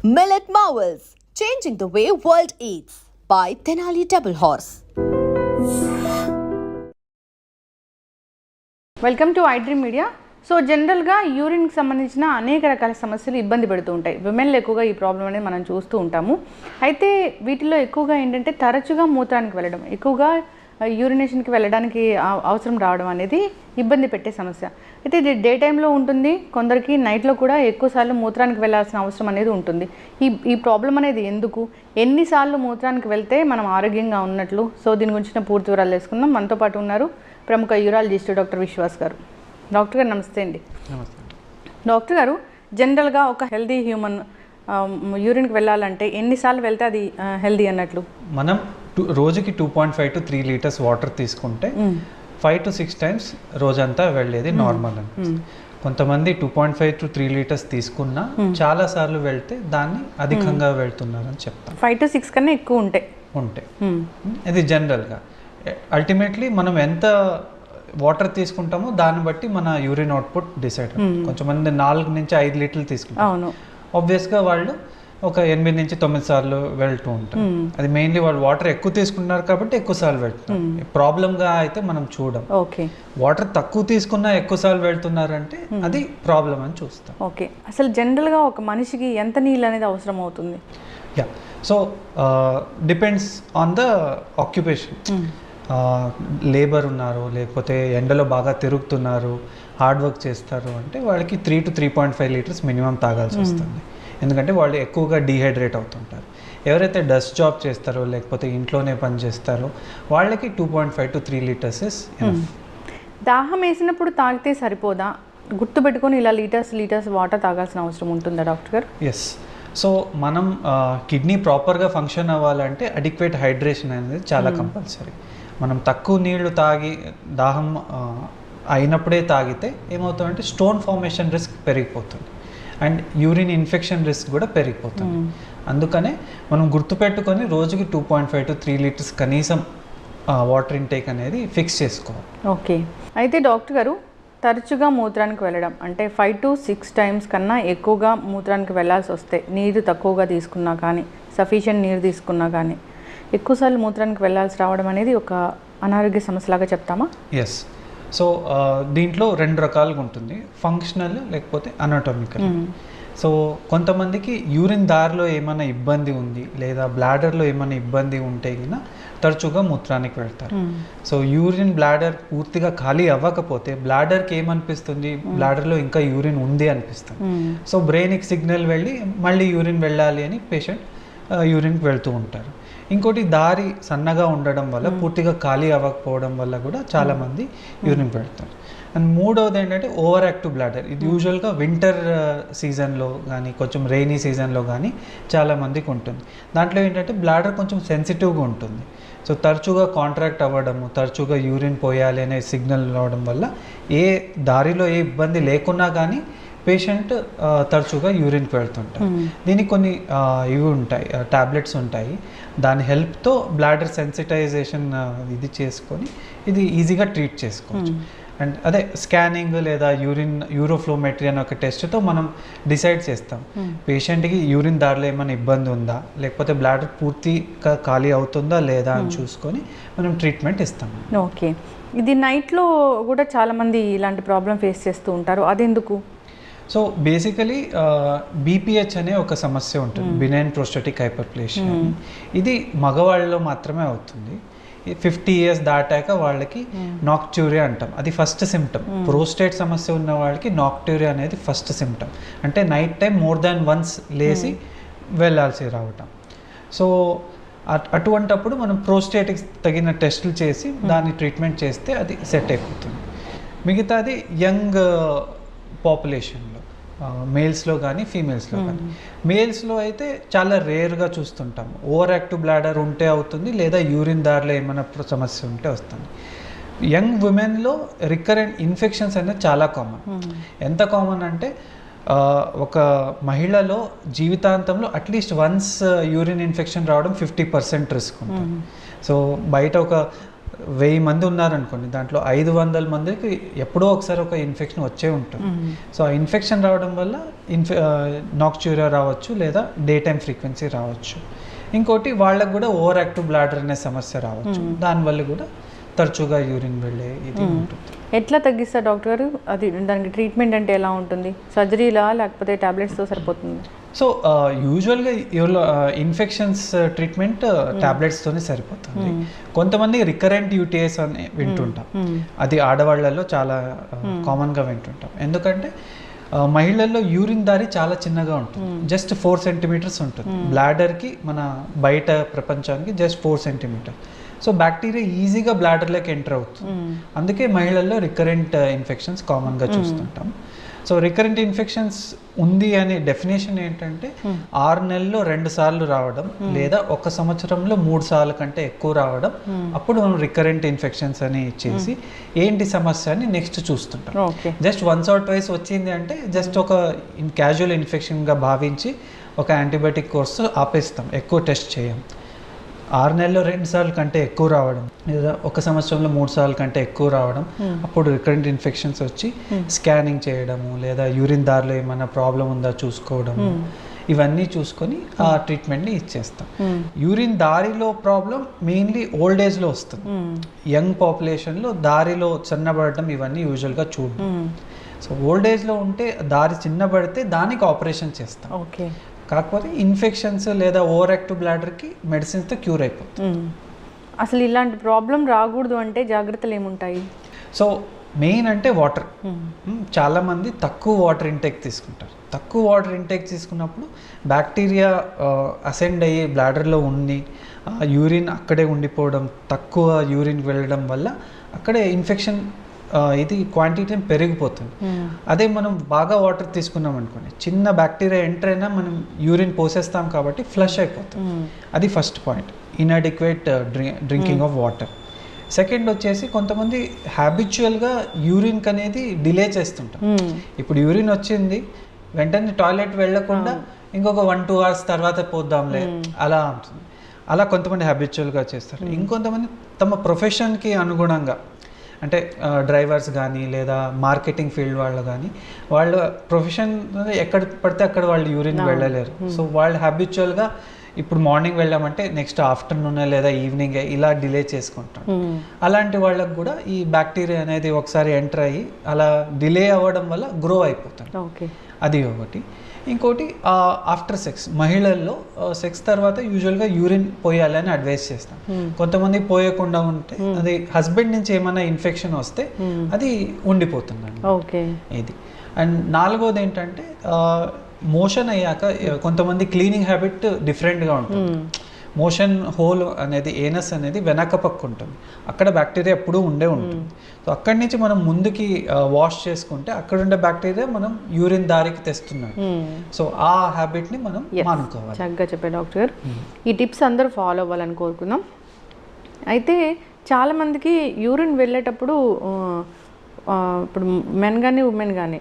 Millet Marvels, changing the way world eats by Tenali Double Horse. Welcome to iDream media. So జనరల్గా యూరిన్కి సంబంధించిన అనేక రకాల సమస్యలు ఇబ్బంది పెడుతూ ఉంటాయి. విమెన్లో ఎక్కువగా ఈ ప్రాబ్లం అనేది మనం చూస్తూ ఉంటాము. అయితే వీటిలో ఎక్కువగా ఏంటంటే తరచుగా మూత్రానికి వెళ్ళడం, ఎక్కువగా యూరినేషన్కి వెళ్ళడానికి అవసరం రావడం అనేది ఇబ్బంది పెట్టే సమస్య. అయితే ఇది డే టైంలో ఉంటుంది, కొందరికి నైట్లో కూడా ఎక్కువసార్లు మూత్రానికి వెళ్ళాల్సిన అవసరం అనేది ఉంటుంది. ఈ ప్రాబ్లం అనేది ఎందుకు, ఎన్నిసార్లు మూత్రానికి వెళ్తే మనం ఆరోగ్యంగా ఉన్నట్లు, సో దీని గురించిన పూర్తి వివరాలు తెలుసుకుందాం. మనతో పాటు ఉన్నారు ప్రముఖ యూరాలజిస్ట్ డాక్టర్ విశ్వాస్ గారు. డాక్టర్ గారు నమస్తే అండి. డాక్టర్ గారు, జనరల్గా ఒక హెల్దీ హ్యూమన్ యూరిన్కి వెళ్ళాలంటే ఎన్నిసార్లు వెళ్తే అది హెల్దీ అన్నట్లు? మనం రోజుకి 2.5 to 3 లీటర్స్ వాటర్ తీసుకుంటే 5 to 6 టైమ్స్ రోజంతా వెళ్ళేది నార్మల్ అని. కొంతమంది 2.5 to 3 లీటర్స్ తీసుకున్నా చాలా సార్లు వెళ్తే దాన్ని అధికంగా వెళ్తున్నారని చెప్తాం. 5 to 6 కన్నా ఎక్కువ ఉంటే ఇది జనరల్గా. అల్టిమేట్లీ మనం ఎంత వాటర్ తీసుకుంటామో దాన్ని బట్టి మన యూరిన్ అవుట్పుట్ డిసైడ్. కొంతమంది 4 నుంచి 5 లీటర్లు తీసుకుంటాం, ఆబ్వియస్గా వాళ్ళు ఒక 8 నుంచి 9 సార్లు వెళ్తూ ఉంటారు. అది మెయిన్లీ వాళ్ళు వాటర్ ఎక్కువ తీసుకుంటున్నారు కాబట్టి ఎక్కువ సార్లు వెళ్తున్నారు. ప్రాబ్లంగా అయితే మనం చూడం. వాటర్ తక్కువ తీసుకున్నా ఎక్కువ సార్లు వెళ్తున్నారంటే అది ప్రాబ్లం అని చూస్తాం. ఓకే, అసలు జనరల్గా ఒక మనిషికి ఎంత నీళ్ళు అనేది అవసరం అవుతుంది? Yeah, so depends on the occupation. Labour ఉన్నారు, లేకపోతే ఎండలో బాగా తిరుగుతున్నారు, హార్డ్ వర్క్ చేస్తారు అంటే వాళ్ళకి 3 to 3.5 లీటర్స్ మినిమం తాగాల్సి వస్తుంది. ఎందుకంటే వాళ్ళు ఎక్కువగా డీహైడ్రేట్ అవుతుంటారు. ఎవరైతే డస్ట్ జాబ్ చేస్తారో లేకపోతే ఇంట్లోనే పని చేస్తారో వాళ్ళకి 2.5 to 3 లీటర్స్ ఇస్ ఎనఫ్. దాహం వేసినప్పుడు తాగితే సరిపోదా? గుర్తుపెట్టుకొని ఇలా లీటర్స్ వాటర్ తాగాల్సిన అవసరం ఉంటుందా డాక్టర్ గారు? ఎస్. సో మనం కిడ్నీ ప్రాపర్గా ఫంక్షన్ అవ్వాలంటే అడిక్వేట్ హైడ్రేషన్ అనేది చాలా కంపల్సరీ. మనం తక్కువ నీళ్లు తాగి దాహం అయినప్పుడే తాగితే ఏమవుతుందంటే స్టోన్ ఫార్మేషన్ రిస్క్ పెరిగిపోతుంది అండ్ యూరిన్ ఇన్ఫెక్షన్ రిస్క్ కూడా పెరిగిపోతుంది. అందుకనే మనం గుర్తుపెట్టుకొని రోజుకి 2.5 to 3 లీటర్స్ కనీసం వాటర్ ఇంటేక్ అనేది ఫిక్స్ చేసుకోవాలి. ఓకే, అయితే డాక్టర్ గారు తరచుగా మూత్రానికి వెళ్ళడం అంటే 5 to 6 టైమ్స్ కన్నా ఎక్కువగా మూత్రానికి వెళ్ళాల్సి వస్తే, నీరు తక్కువగా తీసుకున్నా కానీ, సఫిషియెంట్ నీరు తీసుకున్నా కానీ ఎక్కువసార్లు మూత్రానికి వెళ్ళాల్సి రావడం అనేది ఒక అనారోగ్య సమస్యలాగా చెప్తామా? ఎస్. సో దీంట్లో 2 రకాలుగా ఉంటుంది, ఫంక్షనల్ లేకపోతే అనాటమికల్. సో కొంతమందికి యూరిన్ దారిలో ఏమైనా ఇబ్బంది ఉంది లేదా బ్లాడర్లో ఏమైనా ఇబ్బంది ఉంటే గిన తరచుగా మూత్రానికి వెళ్తారు. సో యూరిన్ బ్లాడర్ పూర్తిగా ఖాళీ అవ్వకపోతే బ్లాడర్కి ఏమనిపిస్తుంది, బ్లాడర్లో ఇంకా యూరిన్ ఉంది అనిపిస్తుంది. సో బ్రెయిన్కి సిగ్నల్ వెళ్ళి మళ్ళీ యూరిన్ వెళ్ళాలి అని పేషెంట్ యూరిన్కి వెళ్తూ ఉంటారు. ఇంకోటి దారి సన్నగా ఉండడం వల్ల, పూర్తిగా ఖాళీ అవ్వకపోవడం వల్ల కూడా చాలామంది యూరిన్ పెడతారు. అండ్ మూడవది ఏంటంటే ఓవర్ యాక్టివ్ బ్లాడర్. ఇది యూజువల్గా వింటర్ సీజన్లో కానీ కొంచెం రెయినీ సీజన్లో కానీ చాలామందికి ఉంటుంది. దాంట్లో ఏంటంటే బ్లాడర్ కొంచెం సెన్సిటివ్గా ఉంటుంది. సో తరచుగా కాంట్రాక్ట్ అవ్వడము, తరచుగా యూరిన్ పోయాలి అనే సిగ్నల్ రావడం వల్ల ఏ దారిలో ఏ ఇబ్బంది లేకున్నా కానీ పేషెంట్ తరచుగా యూరిన్కి వెళ్తుంటారు. దీనికి కొన్ని ఇవి ఉంటాయి, టాబ్లెట్స్ ఉంటాయి. దాని హెల్ప్తో బ్లాడర్ సెన్సిటైజేషన్ ఇది చేసుకొని ఇది ఈజీగా ట్రీట్ చేసుకోవచ్చు. అండ్ అదే స్కానింగ్ లేదా యూరోఫ్లోమెట్రీ అనే ఒక టెస్ట్తో మనం డిసైడ్ చేస్తాం పేషెంట్కి యూరిన్ దారిలో ఏమైనా ఇబ్బంది ఉందా లేకపోతే బ్లాడర్ పూర్తిగా ఖాళీ అవుతుందా లేదా అని చూసుకొని మనం ట్రీట్మెంట్ ఇస్తాం. ఓకే, ఇది నైట్లో కూడా చాలామంది ఇలాంటి ప్రాబ్లం ఫేస్ చేస్తూ ఉంటారు, అదెందుకు? సో బేసికలీ బీపీహెచ్ అనే ఒక సమస్య ఉంటుంది, బినైన్ ప్రోస్టాటిక్ హైపర్ప్లేషియా. ఇది మగవాళ్ళలో మాత్రమే అవుతుంది. 50 years దాటాక వాళ్ళకి నాక్ట్యూరియా అంటాం, అది ఫస్ట్ సిమ్టమ్. ప్రోస్టేట్ సమస్య ఉన్న వాళ్ళకి నాక్ట్యూరియా అనేది ఫస్ట్ సిమ్టమ్. అంటే night time more than once లేచి వెళ్ళాల్సి రావటం. సో అటువంటప్పుడు మనం ప్రోస్టేట్కి తగిన టెస్టులు చేసి దాన్ని ట్రీట్మెంట్ చేస్తే అది సెట్ అయిపోతుంది. మిగతాది యంగ్ పాపులేషన్లో, మేల్స్లో కానీ ఫీమేల్స్లో కానీ. మేల్స్లో అయితే చాలా రేర్గా చూస్తుంటాం. ఓవర్ యాక్టివ్ బ్లాడర్ ఉంటే అవుతుంది, లేదా యూరిన్ దారిలో ఏమైనా సమస్య ఉంటే వస్తుంది. యంగ్ ఉమెన్లో రికరెంట్ ఇన్ఫెక్షన్స్ అనేది చాలా కామన్. ఎంత కామన్ అంటే ఒక మహిళలో జీవితాంతంలో అట్లీస్ట్ వన్స్ యూరిన్ ఇన్ఫెక్షన్ రావడం 50% రిస్క్ ఉంటుంది. సో బయట ఒక 1000 మంది ఉన్నారనుకోండి, దాంట్లో 500 మందికి ఎప్పుడో ఒకసారి ఒక ఇన్ఫెక్షన్ వచ్చే ఉంటుంది. సో ఆ ఇన్ఫెక్షన్ రావడం వల్ల నాక్ట్యూరియా రావచ్చు, లేదా డే టైం ఫ్రీక్వెన్సీ రావచ్చు. ఇంకోటి వాళ్ళకు కూడా ఓవర్ యాక్టివ్ బ్లాడర్ అనే సమస్య రావచ్చు, దానివల్ల కూడా తరచుగా యూరిన్ వెళ్ళే ఇది ఉంటుంది. ఎట్లా తగ్గిస్తారు డాక్టర్ గారు? అది దానికి ట్రీట్మెంట్ అంటే ఎలా ఉంటుంది? సర్జరీలా లేకపోతే టాబ్లెట్స్తో సరిపోతుంది? సో యూజువల్గా ఇన్ఫెక్షన్స్ ట్రీట్మెంట్ టాబ్లెట్స్తోనే సరిపోతుంది. కొంతమంది రికరెంట్ యూటీఐస్ అని వింటుంటాం, అది ఆడవాళ్ళలో చాలా కామన్గా వింటుంటాం. ఎందుకంటే మహిళల్లో యూరిన్ దారి చాలా చిన్నగా ఉంటుంది, జస్ట్ 4 సెంటీమీటర్స్ ఉంటుంది. బ్లాడర్కి మన బయట ప్రపంచానికి జస్ట్ 4 సెంటీమీటర్. సో బ్యాక్టీరియా ఈజీగా బ్లాడర్లోకి ఎంటర్ అవుతుంది. అందుకే మహిళల్లో రికరెంట్ ఇన్ఫెక్షన్స్ కామన్గా చూస్తుంటాం. సో రికరెంట్ ఇన్ఫెక్షన్స్ ఉంది అనే డెఫినేషన్ ఏంటంటే 6 నెలల్లో 2 సార్లు రావడం, లేదా 1 సంవత్సరంలో 3 సార్లు కంటే ఎక్కువ రావడం, అప్పుడు మనం రికరెంట్ ఇన్ఫెక్షన్స్ అని ఇచ్చేసి ఏంటి సమస్య అని నెక్స్ట్ చూస్తుంటాం. జస్ట్ వన్స్ ఆర్ ట్వైస్ వచ్చింది అంటే జస్ట్ ఒక క్యాజువల్ ఇన్ఫెక్షన్గా భావించి ఒక యాంటీబయాటిక్ కోర్సు ఆపేస్తాం, ఎక్కువ టెస్ట్ చేయం. 6 నెలల్లో 2 సార్లు కంటే ఎక్కువ రావడం, లేదా 1 సంవత్సరంలో 3 సార్లు కంటే ఎక్కువ రావడం, అప్పుడు రికరెంట్ ఇన్ఫెక్షన్స్ వచ్చి స్కానింగ్ చేయడము, లేదా యూరిన్ దారిలో ఏమైనా ప్రాబ్లం ఉందా చూసుకోవడము, ఇవన్నీ చూసుకొని ఆ ట్రీట్మెంట్ని ఇచ్చేస్తాం. యూరిన్ దారిలో ప్రాబ్లం మెయిన్లీ ఓల్డ్ ఏజ్లో వస్తుంది. యంగ్ పాపులేషన్లో దారిలో చిన్నబడటం ఇవన్నీ యూజువల్గా చూడడం. సో ఓల్డ్ ఏజ్లో ఉంటే దారి చిన్నబడితే దానికి ఆపరేషన్ చేస్తాం. కాకపోతే ఇన్ఫెక్షన్స్ లేదా ఓవర్ యాక్టివ్ బ్లాడర్కి మెడిసిన్స్తో క్యూర్ అయిపోతుంది. అసలు ఇలాంటి ప్రాబ్లం రాకూడదు అంటే జాగ్రత్తలు ఏముంటాయి? సో మెయిన్ అంటే వాటర్. చాలామంది తక్కువ వాటర్ ఇంటేక్ తీసుకుంటారు. తక్కువ వాటర్ ఇంటేక్ తీసుకున్నప్పుడు బ్యాక్టీరియా అసెండ్ అయ్యి బ్లాడర్లో ఉండి యూరిన్ అక్కడే ఉండిపోవడం, తక్కువ యూరిన్ వెళ్ళడం వల్ల అక్కడే ఇన్ఫెక్షన్ ఇది క్వాంటిటీ పెరిగిపోతుంది. అదే మనం బాగా వాటర్ తీసుకున్నాం అనుకోండి, చిన్న బ్యాక్టీరియా ఎంటర్ అయినా మనం యూరిన్ పోసేస్తాం కాబట్టి ఫ్లష్ అయిపోతుంది. అది first point, inadequate drinking of water. Second వచ్చేసి కొంతమంది హ్యాబిచువల్గా యూరిన్కి అనేది డిలే చేస్తుంటాం. ఇప్పుడు యూరిన్ వచ్చింది వెంటనే టాయిలెట్ వెళ్ళకుండా ఇంకొక 1-2 అవర్స్ తర్వాత పోద్దాంలే అలా ఉంటుంది. అలా కొంతమంది హ్యాబిచువల్గా చేస్తారు. ఇంకొంతమంది తమ ప్రొఫెషన్కి అనుగుణంగా, అంటే డ్రైవర్స్ కానీ లేదా మార్కెటింగ్ ఫీల్డ్ వాళ్ళు కానీ, వాళ్ళ ప్రొఫెషన్ ఎక్కడ పడితే అక్కడ వాళ్ళు యూరిన్ వెళ్ళలేరు. సో వాళ్ళు హ్యాబిచువల్గా ఇప్పుడు మార్నింగ్ వెళ్ళామంటే నెక్స్ట్ ఆఫ్టర్నూన్ లేదా ఈవినింగ్ ఇలా డిలే చేసుకుంటాం. అలాంటి వాళ్ళకు కూడా ఈ బ్యాక్టీరియా అనేది ఒకసారి ఎంటర్ అయ్యి అలా డిలే అవ్వడం వల్ల గ్రో అయిపోతుంది. అది ఒకటి. ఇంకోటి ఆఫ్టర్ సెక్స్, మహిళల్లో సెక్స్ తర్వాత యూజువల్గా యూరిన్ పోయాలని అడ్వైస్ చేస్తాం. కొంతమంది పోయకుండా ఉంటే అది హస్బెండ్ నుంచి ఏమైనా ఇన్ఫెక్షన్ వస్తే అది ఉండిపోతుందండి. ఇది. అండ్ 4వది ఏంటంటే మోషన్ అయ్యాక కొంతమంది క్లీనింగ్ హ్యాబిట్ డిఫరెంట్గా ఉంటుంది. మోషన్ హోల్ అనేది, ఏనస్ అనేది వెనక పక్క ఉంటుంది, అక్కడ బ్యాక్టీరియా ఎప్పుడూ ఉంటుంది. సో అక్కడి నుంచి మనం ముందుకి వాష్ చేసుకుంటే అక్కడ ఉండే బ్యాక్టీరియా మనం యూరిన్ దారికి తెస్తున్నాం. సో ఆ హ్యాబిట్ని మనం మానుకోవాలి. చక్కగా చెప్పారు డాక్టర్ గారు. ఈ టిప్స్ అందరూ ఫాలో అవ్వాలని కోరుకుందాం. అయితే చాలామందికి యూరిన్ వెళ్ళేటప్పుడు ఇప్పుడు మెన్ కానీ ఉమెన్ కానీ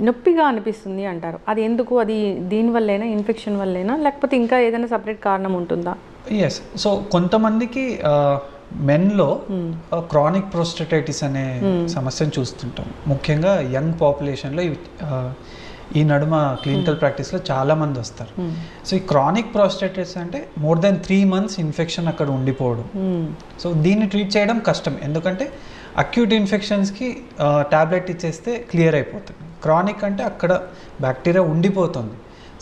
నొప్పిగా అనిపిస్తుంది అంటారు. అది ఎందుకు? అది దీనివల్లేనా, ఇన్ఫెక్షన్ వల్లేనా, లేకపోతే ఇంకా ఏదైనా సపరేట్ కారణం ఉంటుందా? ఎస్. సో కొంతమందికి మెన్లో క్రానిక్ ప్రోస్టటైటిస్ అనే సమస్యను చూస్తుంటాం. ముఖ్యంగా యంగ్ పాపులేషన్లో ఈ నడుమ క్లినికల్ ప్రాక్టీస్లో చాలామంది వస్తారు. సో ఈ క్రానిక్ ప్రోస్టటైటిస్ అంటే మోర్ దెన్ 3 months ఇన్ఫెక్షన్ అక్కడ ఉండిపోవడం. సో దీన్ని ట్రీట్ చేయడం కష్టం, ఎందుకంటే అక్యూట్ ఇన్ఫెక్షన్స్కి ట్యాబ్లెట్ ఇచ్చేస్తే క్లియర్ అయిపోతుంది. క్రానిక్ అంటే అక్కడ బ్యాక్టీరియా ఉండిపోతుంది.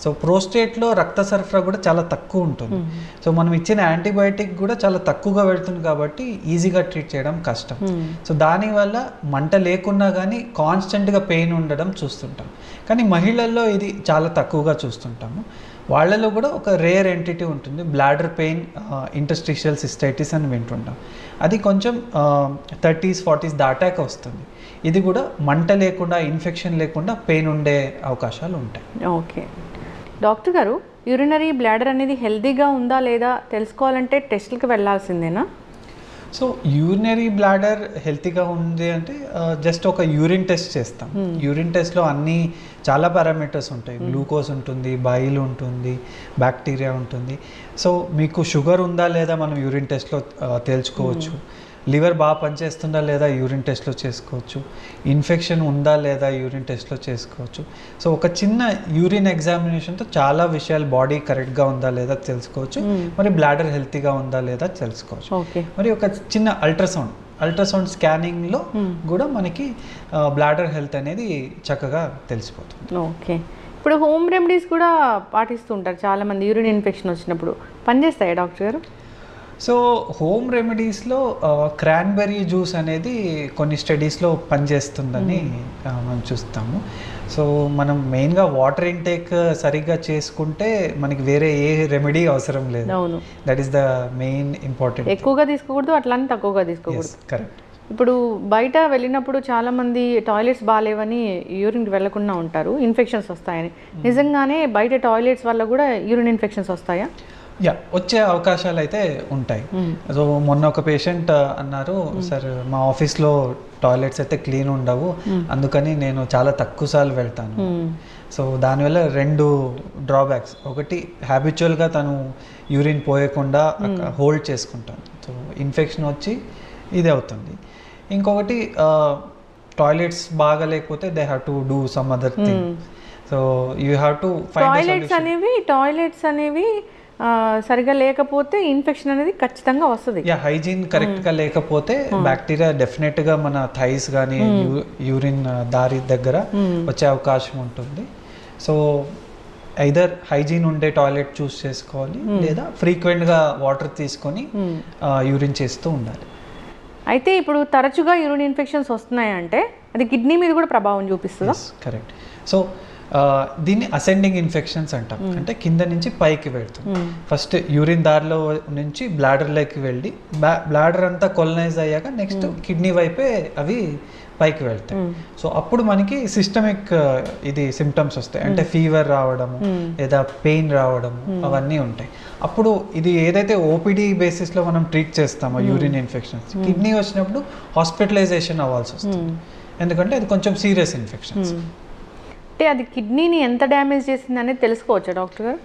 సో ప్రోస్టేట్లో రక్త సరఫరా కూడా చాలా తక్కువ ఉంటుంది. సో మనం ఇచ్చిన యాంటీబయాటిక్ కూడా చాలా తక్కువగా వెళ్తుంది కాబట్టి ఈజీగా ట్రీట్ చేయడం కష్టం. సో దానివల్ల మంట లేకున్నా కానీ కాన్స్టెంట్గా పెయిన్ ఉండడం చూస్తుంటాం. కానీ మహిళల్లో ఇది చాలా తక్కువగా చూస్తుంటాము. వాళ్ళలో కూడా ఒక రేర్ ఎంటిటీ ఉంటుంది, బ్లాడర్ పెయిన్ ఇంటర్స్టిషియల్ సిస్టైటిస్ అని వింటుంటాం. అది కొంచెం 30s 40s దాటాక వస్తుంది. ఇది కూడా మంట లేకుండా, ఇన్ఫెక్షన్ లేకుండా పెయిన్ ఉండే అవకాశాలు ఉంటాయి. ఓకే డాక్టర్ గారు, యూరినరీ బ్లాడర్ అనేది హెల్తీగా ఉందా లేదా తెలుసుకోవాలంటే టెస్ట్లకు వెళ్ళాల్సిందేనా? సో యూరినరీ బ్లాడర్ హెల్తీగా ఉంది అంటే జస్ట్ ఒక యూరిన్ టెస్ట్ చేస్తాం. యూరిన్ టెస్ట్లో అన్నీ చాలా పారామీటర్స్ ఉంటాయి. గ్లూకోజ్ ఉంటుంది, బైల్ ఉంటుంది, బ్యాక్టీరియా ఉంటుంది. సో మీకు షుగర్ ఉందా లేదా మనం యూరిన్ టెస్ట్లో తేల్చుకోవచ్చు. లివర్ బాగా పనిచేస్తుందా లేదా యూరిన్ టెస్ట్లో చేసుకోవచ్చు, ఇన్ఫెక్షన్ ఉందా లేదా యూరిన్ టెస్ట్లో చేసుకోవచ్చు. సో ఒక చిన్న యూరిన్ ఎగ్జామినేషన్తో చాలా విషయాలు, బాడీ కరెక్ట్గా ఉందా లేదా తెలుసుకోవచ్చు, మరి బ్లాడర్ హెల్తీగా ఉందా లేదా తెలుసుకోవచ్చు. మరి ఒక చిన్న అల్ట్రాసౌండ్ స్కానింగ్లో కూడా మనకి బ్లాడర్ హెల్త్ అనేది చక్కగా తెలిసిపోతుంది. ఓకే. ఇప్పుడు హోమ్ రెమెడీస్ కూడా పాటిస్తుంటారు చాలామంది యూరిన్ ఇన్ఫెక్షన్ వచ్చినప్పుడు, పనిచేస్తాయా డాక్టర్ గారు? సో హోమ్ రెమెడీస్లో క్రాన్బెర్రీ జ్యూస్ అనేది కొన్ని స్టడీస్లో పనిచేస్తుందని మనం చూస్తాము. సో మనం మెయిన్గా వాటర్ ఇంటేక్ సరిగ్గా చేసుకుంటే మనకి వేరే ఏ రెమెడీ అవసరం లేదు. అవును, that is the main important. ఎక్కువగా తీసుకోకూడదు, అట్లానే తక్కువగా తీసుకోకూడదు. కరెక్ట్. ఇప్పుడు బయట వెళ్ళినప్పుడు చాలామంది టాయిలెట్స్ బాగాలేవని యూరిన్కి వెళ్ళకుండా ఉంటారు, ఇన్ఫెక్షన్స్ వస్తాయని. నిజంగానే బయట టాయిలెట్స్ వల్ల కూడా యూరిన్ ఇన్ఫెక్షన్స్ వస్తాయా? వచ్చే అవకాశాలు అయితే ఉంటాయి. సో మొన్న ఒక పేషెంట్ అన్నారు, సార్ మా ఆఫీస్లో టాయిలెట్స్ అయితే క్లీన్ ఉండవు, అందుకని నేను చాలా తక్కువ సార్లు వెళ్తాను. సో దానివల్ల 2 డ్రాబ్యాక్స్. ఒకటి, హ్యాబిచువల్గా తను యూరిన్ పోయకుండా హోల్డ్ చేసుకుంటాను, సో ఇన్ఫెక్షన్ వచ్చి ఇది అవుతుంది. ఇంకొకటి, టాయిలెట్స్ బాగా లేకపోతే they have to do some other thing. So you have to find toilets అనేవి సరిగా లేకపోతే ఇన్ఫెక్షన్ అనేది ఖచ్చితంగా వస్తుంది. హైజీన్ కరెక్ట్గా లేకపోతే బ్యాక్టీరియా డెఫినెట్గా మన థైస్ కానీ యూరిన్ దారి దగ్గర వచ్చే అవకాశం ఉంటుంది. సో ఐదర్ హైజీన్ ఉండే టాయిలెట్ చూస్ చేసుకోవాలి, లేదా ఫ్రీక్వెంట్గా వాటర్ తీసుకొని యూరిన్ చేస్తూ ఉండాలి. అయితే ఇప్పుడు తరచుగా యూరిన్ ఇన్ఫెక్షన్స్ వస్తున్నాయంటే అది కిడ్నీ మీద కూడా ప్రభావం చూపిస్తుందా? కరెక్ట్. సో దీన్ని అసెండింగ్ ఇన్ఫెక్షన్స్ అంటాం, అంటే కింద నుంచి పైకి వెళ్తుంది. ఫస్ట్ యూరిన్ దారిలో నుంచి బ్లాడర్లోకి వెళ్ళి బ్లాడర్ అంతా కొలనైజ్ అయ్యాక నెక్స్ట్ కిడ్నీ వైపే అవి పైకి వెళ్తాయి. సో అప్పుడు మనకి సిస్టమిక్ ఇది సిమ్టమ్స్ వస్తాయి, అంటే ఫీవర్ రావడము లేదా పెయిన్ రావడము అవన్నీ ఉంటాయి. అప్పుడు ఇది ఏదైతే ఓపీడీ బేసిస్లో మనం ట్రీట్ చేస్తామో యూరిన్ ఇన్ఫెక్షన్స్, కిడ్నీ వచ్చినప్పుడు హాస్పిటలైజేషన్ అవ్వాల్సి వస్తుంది, ఎందుకంటే అది కొంచెం సీరియస్ ఇన్ఫెక్షన్స్. అంటే అది కిడ్నీని ఎంత డ్యామేజ్ చేసింది అనేది తెలుసుకోవచ్చా డాక్టర్ గారు?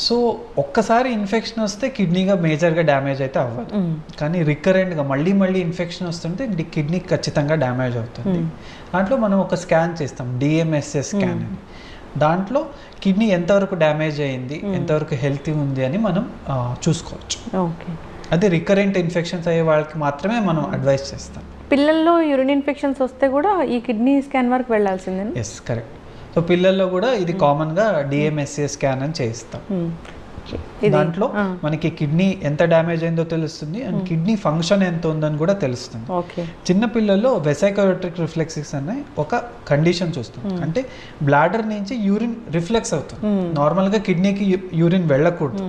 సో ఒక్కసారి ఇన్ఫెక్షన్ వస్తే కిడ్నీగా మేజర్గా డ్యామేజ్ అయితే అవ్వదు, కానీ రికరెంట్గా మళ్ళీ ఇన్ఫెక్షన్ వస్తుంటే కిడ్నీ ఖచ్చితంగా డ్యామేజ్ అవుతుంది. దాంట్లో మనం ఒక స్కాన్ చేస్తాం, DMSA స్కాన్ అని. దాంట్లో కిడ్నీ ఎంతవరకు డ్యామేజ్ అయ్యింది, ఎంతవరకు హెల్తీ ఉంది అని మనం చూసుకోవచ్చు. ఓకే. అది రికరెంట్ ఇన్ఫెక్షన్స్ అయ్యే వాళ్ళకి మాత్రమే మనం అడ్వైస్ చేస్తాం. పిల్లల్లో యూరిన్ ఇన్ఫెక్షన్స్ వస్తే కూడా ఈ కిడ్నీ స్కాన్ వరకు వెళ్ళాల్సిందే? Yes, correct. సో పిల్లల్లో కూడా ఇది కామన్గా DMSA స్కాన్ అని చేయిస్తాం. దాంట్లో మనకి కిడ్నీ ఎంత డ్యామేజ్ అయిందో తెలుస్తుంది, అండ్ కిడ్నీ ఫంక్షన్ ఎంత ఉందని కూడా తెలుస్తుంది. చిన్న పిల్లల్లో వెసైకోరెట్రిక్ రిఫ్లెక్సిస్ అనే ఒక కండిషన్ చూస్తాం, అంటే బ్లాడర్ నుంచి యూరిన్ రిఫ్లెక్స్ అవుతుంది. నార్మల్గా కిడ్నీకి యూరిన్ వెళ్ళకూడదు,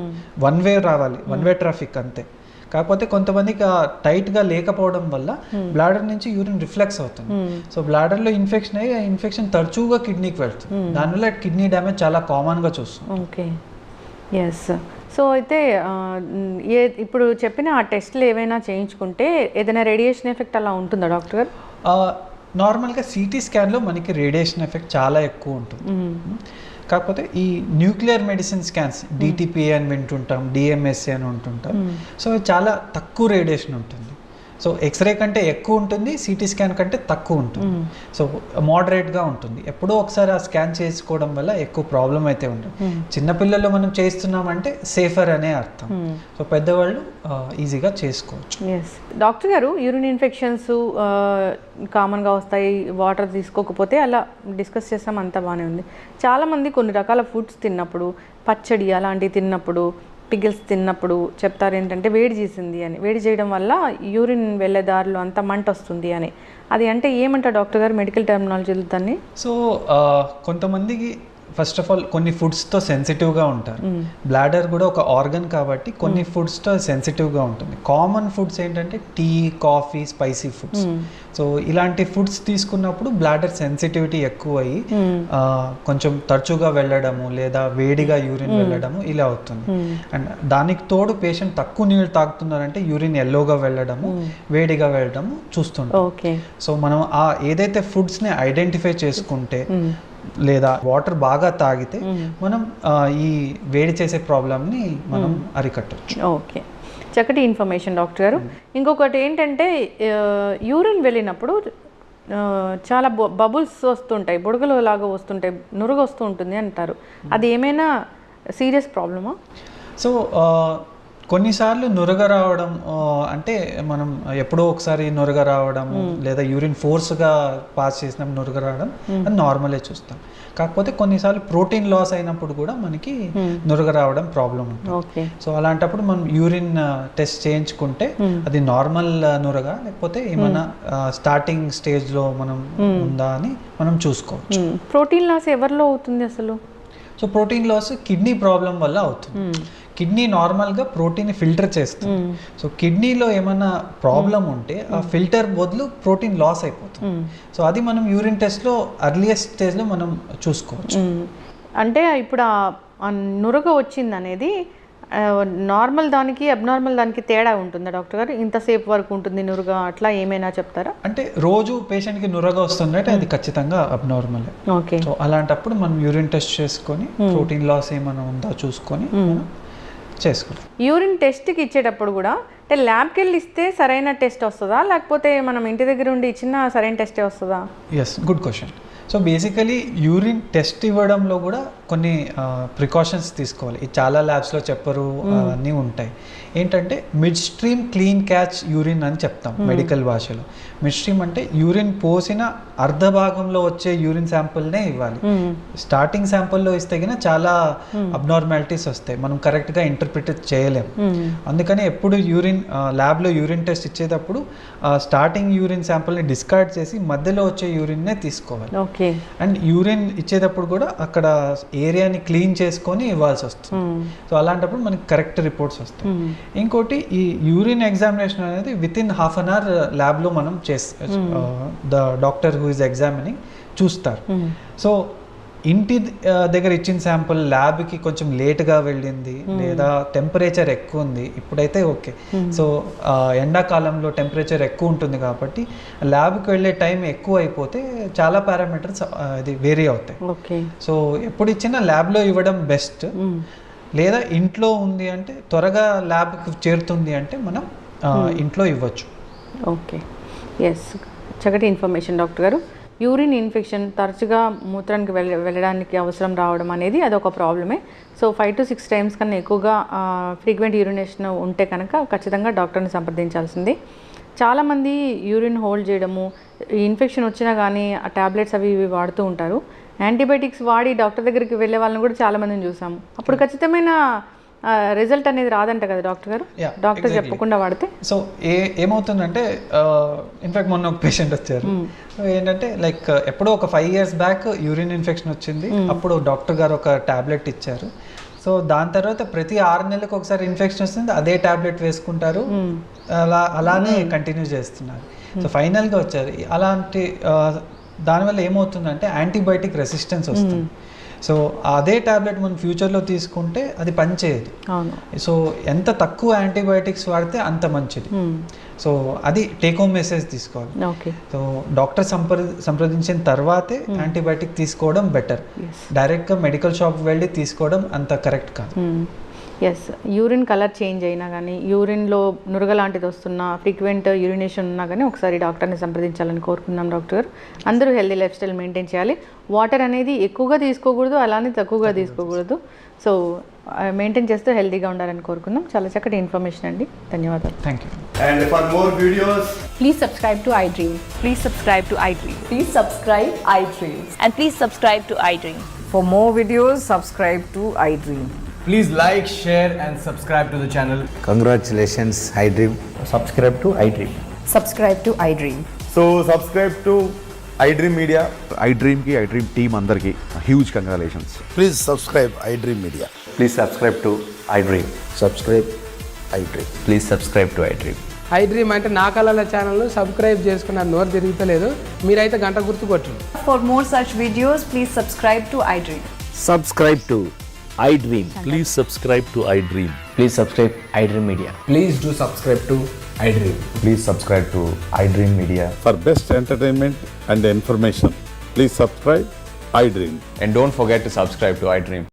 వన్ వే రావాలి, వన్ వే ట్రాఫిక్ అంతే. కాకపోతే కొంతమందికి టైట్గా లేకపోవడం వల్ల బ్లాడర్ నుంచి యూరిన్ రిఫ్లెక్స్ అవుతుంది. సో బ్లాడర్లో ఇన్ఫెక్షన్ అయ్యి ఆ ఇన్ఫెక్షన్ తరచుగా కిడ్నీకి వెళ్తుంది, దానివల్ల కిడ్నీ డ్యామేజ్ చాలా కామన్గా చూస్తాం. Okay, yes. సో అయితే ఇప్పుడు చెప్పిన ఆ టెస్ట్లు ఏవైనా చేయించుకుంటే ఏదైనా రేడియేషన్ ఎఫెక్ట్ అలా ఉంటుందా డాక్టర్ గారు? నార్మల్గా CT స్కాన్లో మనకి రేడియేషన్ ఎఫెక్ట్ చాలా ఎక్కువ ఉంటుంది. కాకపోతే ఈ న్యూక్లియర్ మెడిసిన్ స్కాన్స్, DTPA అని వింటుంటాం, DMSA అని ఉంటుంటాం. సో చాలా తక్కువ రేడియేషన్ ఉంటుంది. సో ఎక్స్రే కంటే ఎక్కువ ఉంటుంది, CT స్కాన్ కంటే తక్కువ ఉంటుంది. సో మోడరేట్గా ఉంటుంది. ఎప్పుడో ఒకసారి ఆ స్కాన్ చేసుకోవడం వల్ల ఎక్కువ ప్రాబ్లం అయితే ఉంటుంది. చిన్నపిల్లల్లో మనం చేస్తున్నామంటే సేఫర్ అనే అర్థం. సో పెద్దవాళ్ళు ఈజీగా చేసుకోవచ్చు. ఎస్ డాక్టర్ గారు, యూరిన్ ఇన్ఫెక్షన్స్ కామన్గా వస్తాయి వాటర్ తీసుకోకపోతే, అలా డిస్కస్ చేస్తాం, అంతా బాగానే ఉంది. చాలామంది కొన్ని రకాల ఫుడ్స్ తిన్నప్పుడు, పచ్చడి అలాంటివి తిన్నప్పుడు, పిగిల్స్ తిన్నప్పుడు చెప్తారు ఏంటంటే వేడి చేసింది అని. వేడి చేయడం వల్ల యూరిన్ వెళ్ళే దారిలో అంతా మంట వస్తుంది అని. అది అంటే ఏమంటారు డాక్టర్ గారు మెడికల్ టర్మినాలజీలో దాన్ని? సో కొంతమందికి ఫస్ట్ ఆఫ్ ఆల్ కొన్ని ఫుడ్స్తో సెన్సిటివ్గా ఉంటారు. బ్లాడర్ కూడా ఒక ఆర్గన్ కాబట్టి కొన్ని ఫుడ్స్తో సెన్సిటివ్గా ఉంటుంది. కామన్ ఫుడ్స్ ఏంటంటే tea, coffee, spicy foods. So ఇలాంటి ఫుడ్స్ తీసుకున్నప్పుడు బ్లాడర్ సెన్సిటివిటీ ఎక్కువ అయ్యి కొంచెం తరచుగా వెళ్ళడము లేదా వేడిగా యూరిన్ వెళ్ళడము ఇలా అవుతుంది. అండ్ దానికి తోడు పేషెంట్ తక్కువ నీళ్ళు తాగుతున్నారంటే యూరిన్ ఎల్లోగా వెళ్ళడము, వేడిగా వెళ్ళడము చూస్తుంటాం. సో మనం ఏదైతే ఫుడ్స్ని ఐడెంటిఫై చేసుకుంటే లేదా వాటర్ బాగా తాగితే మనం ఈ వేడి చేసే ప్రాబ్లమ్ని మనం అరికట్టవచ్చు. ఓకే, చక్కటి ఇన్ఫర్మేషన్ డాక్టర్ గారు. ఇంకొకటి ఏంటంటే యూరిన్ వెళ్ళినప్పుడు చాలా బబుల్స్ వస్తుంటాయి, బుడగలు లాగా వస్తుంటాయి, నురుగు వస్తూ ఉంటుంది అంటారు. అది ఏమైనా సీరియస్ ప్రాబ్లమా? సో కొన్నిసార్లు నురగ రావడం అంటే మనం ఎప్పుడో ఒకసారి నురగ రావడం లేదా యూరిన్ ఫోర్స్గా పాస్ చేసినప్పుడు నురగ రావడం అది నార్మలే చూస్తాం. కాకపోతే కొన్నిసార్లు ప్రోటీన్ లాస్ అయినప్పుడు కూడా మనకి నురగ రావడం ప్రాబ్లం ఉంటుంది. సో అలాంటప్పుడు మనం యూరిన్ టెస్ట్ చేయించుకుంటే అది నార్మల్ నురగ లేకపోతే ఏమైనా స్టార్టింగ్ స్టేజ్లో మనం ఉందా అని మనం చూసుకోవచ్చు. ప్రోటీన్ లాస్ ఎవరిలో అవుతుంది అసలు? So protein loss kidney problem వల్ల అవుతుంది. కిడ్నీ నార్మల్గా ప్రోటీన్ ఫిల్టర్ చేస్తుంది. సో కిడ్నీలో ఏమైనా ప్రాబ్లం ఉంటే ఆ ఫిల్టర్ బదులు ప్రోటీన్ లాస్ అయిపోతుంది. సో అది మనం యూరిన్ టెస్ట్లో అర్లియస్ట్ స్టేజ్లో మనం చూసుకోవచ్చు. అంటే ఇప్పుడు ఆ నురగ వచ్చింది అనేది నార్మల్ దానికి అబ్నార్మల్ దానికి తేడా ఉంటుందా డాక్టర్ గారు? ఇంతసేపు వరకు ఉంటుంది నురగ, అట్లా ఏమైనా చెప్తారా? అంటే రోజు పేషెంట్కి నురగ వస్తుందంటే అది ఖచ్చితంగా అబ్నార్మల్. ఓకే, సో అలాంటప్పుడు మనం యూరిన్ టెస్ట్ చేసుకొని ప్రోటీన్ లాస్ ఏమైనా ఉందా చూసుకొని మనం చేసుకోవాలి. యూరిన్ టెస్ట్కి ఇచ్చేటప్పుడు కూడా అంటే ల్యాబ్కి వెళ్ళి ఇస్తే సరైన టెస్ట్ వస్తుందా, లేకపోతే మనం ఇంటి దగ్గర ఉండి ఇచ్చిన సరైన టెస్టే వస్తుందా? Yes, good question. So basically urine test ఇవ్వడంలో కూడా కొన్ని ప్రికాషన్స్ తీసుకోవాలి. ఇది చాలా ల్యాబ్స్లో చెప్పరు, అన్నీ ఉంటాయి. ఏంటంటే mid stream clean catch urine అని చెప్తాం మెడికల్ భాషలో. మిడ్ స్ట్రీమ్ అంటే యూరిన్ పోసిన అర్ధ భాగంలో వచ్చే యూరిన్ శాంపుల్నే ఇవ్వాలి. స్టార్టింగ్ శాంపుల్లో ఇస్తే కన్నా చాలా అబ్నార్మాలిటీస్ వస్తాయి, మనం కరెక్ట్గా ఇంటర్ప్రిట్ చేయలేము. అందుకని ఎప్పుడు యూరిన్ ల్యాబ్లో యూరిన్ టెస్ట్ ఇచ్చేటప్పుడు స్టార్టింగ్ యూరిన్ శాంపుల్ని డిస్కార్డ్ చేసి మధ్యలో వచ్చే యూరిన్నే తీసుకోవాలి. అండ్ యూరిన్ ఇచ్చేటప్పుడు కూడా అక్కడ ఏరియాని క్లీన్ చేసుకొని ఇవ్వాల్సి వస్తుంది. సో అలాంటప్పుడు మనకి కరెక్ట్ రిపోర్ట్స్ వస్తాయి. ఇంకోటి ఈ యూరిన్ ఎగ్జామినేషన్ అనేది within half an hour ల్యాబ్లో మనం the doctor who is examining చూస్తారు. సో ఇంటి దగ్గర ఇచ్చిన శాంపుల్ ల్యాబ్కి కొంచెం లేట్గా వెళ్ళింది లేదా టెంపరేచర్ ఎక్కువ ఉంది, ఇప్పుడైతే ఓకే. సో ఎండాకాలంలో టెంపరేచర్ ఎక్కువ ఉంటుంది కాబట్టి ల్యాబ్కి వెళ్ళే టైం ఎక్కువ అయిపోతే చాలా పారామీటర్స్ ఇది వేరీ అవుతాయి. సో ఎప్పుడు ఇచ్చినా ల్యాబ్లో ఇవ్వడం బెస్ట్. లేదా ఇంట్లో ఉంది అంటే త్వరగా ల్యాబ్కి చేరుతుంది అంటే మనం ఇంట్లో ఇవ్వచ్చు. ఓకే, ఎస్, చక్కటి ఇన్ఫర్మేషన్ డాక్టర్ గారు. యూరిన్ ఇన్ఫెక్షన్ తరచుగా మూత్రానికి వెళ్ళడానికి అవసరం రావడం అనేది అదొక ప్రాబ్లమే. సో 5 to 6 times కన్నా ఎక్కువగా ఫ్రీక్వెంట్ యూరినేషన్ ఉంటే కనుక ఖచ్చితంగా డాక్టర్ని సంప్రదించాల్సింది. చాలామంది యూరిన్ హోల్డ్ చేయడము, ఇన్ఫెక్షన్ వచ్చినా కానీ ఆ ట్యాబ్లెట్స్ అవి ఇవి వాడుతూ ఉంటారు. యాంటీబయాటిక్స్ వాడి డాక్టర్ దగ్గరికి వెళ్ళే వాళ్ళని కూడా చాలామందిని చూసాము. అప్పుడు ఖచ్చితమైన రిజల్ట్ అనేది రాదంట కదా డాక్టర్ గారు, డాక్టర్ చెప్పకుండా వాడితే? సో ఏమవుతుందంటే ఇన్ఫాక్ట్ మొన్న ఒక పేషెంట్ వచ్చారు. ఏంటంటే లైక్ ఎప్పుడో ఒక 5 years బ్యాక్ యూరిన్ ఇన్ఫెక్షన్ వచ్చింది. అప్పుడు డాక్టర్ గారు ఒక టాబ్లెట్ ఇచ్చారు. సో దాని తర్వాత ప్రతి 6 నెలలకు ఒకసారి ఇన్ఫెక్షన్ వస్తుంది, అదే టాబ్లెట్ వేసుకుంటారు, అలానే కంటిన్యూ చేస్తున్నారు. సో ఫైనల్గా వచ్చారు. అలాంటి దానివల్ల ఏమవుతుందంటే యాంటీబయాటిక్ రెసిస్టెన్స్ వస్తుంది. సో అదే టాబ్లెట్ మనం ఫ్యూచర్లో తీసుకుంటే అది పనిచేయదు. సో ఎంత తక్కువ యాంటీబయాటిక్స్ వాడితే అంత మంచిది. సో అది టేక్ హోమ్ మెసేజ్ తీసుకోవాలి. సో డాక్టర్ సంప్రదించిన తర్వాతే యాంటీబయాటిక్ తీసుకోవడం బెటర్. డైరెక్ట్గా మెడికల్ షాప్కి వెళ్ళి తీసుకోవడం అంత కరెక్ట్ కాదు. ఎస్, యూరిన్ కలర్ చేంజ్ అయినా కానీ, యూరిన్లో నురగ లాంటిది వస్తున్నా, ఫ్రీక్వెంట్ యూరినేషన్ ఉన్నా కానీ ఒకసారి డాక్టర్ని సంప్రదించాలని కోరుకుందాం డాక్టర్ గారు. అందరూ హెల్దీ లైఫ్ స్టైల్ మెయింటైన్ చేయాలి. వాటర్ అనేది ఎక్కువగా తీసుకోకూడదు, అలానే తక్కువగా తీసుకోకూడదు. సో మెయింటైన్ చేస్తూ హెల్దీగా ఉండాలని కోరుకుందాం. చాలా చక్కటి ఇన్ఫర్మేషన్ అండి, ధన్యవాదాలు. Thank you. And for more videos, Please subscribe to iDream. Please subscribe to iDream. Please subscribe iDream. And please subscribe to iDream. For more videos, subscribe to iDream. please like, share and subscribe to the channel. Congratulations, iDream. Subscribe to iDream. Subscribe to iDream. So subscribe to iDream Media. iDream team andarki huge congratulations. Please subscribe iDream Media. Please subscribe to iDream. Subscribe iDream. Please subscribe to iDream. iDream అంటే నా కళల ఛానల్ను subscribe చేసుకున్న నోరు తిరుగుతలేదు, మీరైతే గంట గుర్తు కొట్టండి. For more such videos, please subscribe to iDream. Subscribe to iDream. Please subscribe to iDream. Please subscribe iDream Media. Please do subscribe to iDream. Please subscribe to iDream Media. For best entertainment and information, please subscribe iDream. And don't forget to subscribe to iDream.